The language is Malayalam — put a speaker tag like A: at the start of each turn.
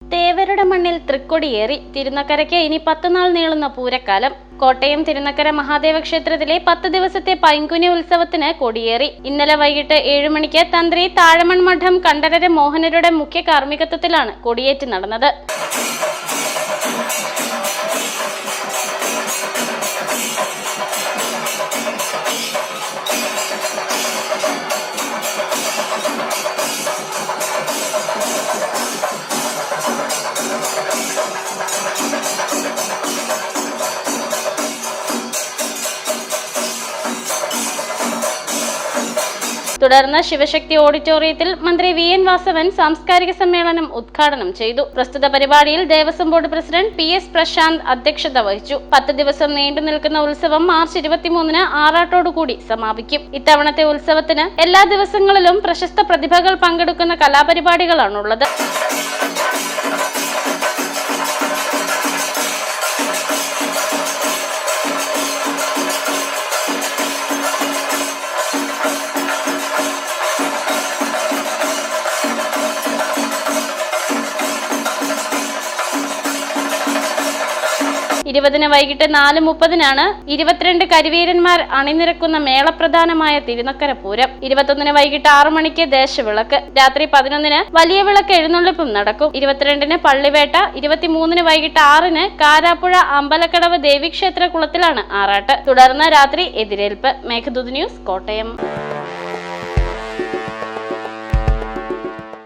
A: തേവരുടെ മണ്ണിൽ തൃക്കൊടിയേറി. തിരുനക്കരയ്ക്ക് ഇനി 10 നാൾ നീളുന്ന പൂരക്കാലം. കോട്ടയം തിരുനക്കര മഹാദേവ ക്ഷേത്രത്തിലെ 10 ദിവസത്തെ പൈങ്കുനി ഉത്സവത്തിന് കൊടിയേറി. ഇന്നലെ വൈകിട്ട് 7 മണിക്ക് തന്ത്രി താഴമൺ മഠം കണ്ഠരര് മോഹനരുടെ മുഖ്യ കാർമ്മികത്വത്തിലാണ് കൊടിയേറ്റ് നടന്നത്. തുടർന്ന് ശിവശക്തി ഓഡിറ്റോറിയത്തിൽ മന്ത്രി വി.എൻ. വാസവൻ സാംസ്കാരിക സമ്മേളനം ഉദ്ഘാടനം ചെയ്തു. പ്രസ്തുത പരിപാടിയിൽ Devaswom board president PS. Prashant അധ്യക്ഷത വഹിച്ചു. 10 ദിവസം നീണ്ടു നിൽക്കുന്ന ഉത്സവം മാർച്ച് 23-ന് ആറാട്ടോടുകൂടി സമാപിക്കും. ഇത്തവണത്തെ ഉത്സവത്തിന് എല്ലാ ദിവസങ്ങളിലും പ്രശസ്ത പ്രതിഭകൾ പങ്കെടുക്കുന്ന കലാപരിപാടികളാണുള്ളത്. വൈകിട്ട് 4:30-നാണ് 22 കരിവീരന്മാർ അണിനിരക്കുന്ന മേളപ്രധാനമായ തിരുനക്കര പൂരം. 21-ന് വൈകിട്ട് 6 മണിക്ക് ദേശവിളക്ക്. രാത്രി 11-ന് വലിയ വിളക്ക് എഴുന്നള്ളിപ്പും നടക്കും. 22-ന് പള്ളിവേട്ട. 23-ന് വൈകിട്ട് 6-ന് കാരാപ്പുഴ അമ്പലക്കടവ് ദേവീക്ഷേത്ര കുളത്തിലാണ് ആറാട്ട്. തുടർന്ന് രാത്രി എതിരേൽപ്പ്. മേഘദൂത് ന്യൂസ്, കോട്ടയം.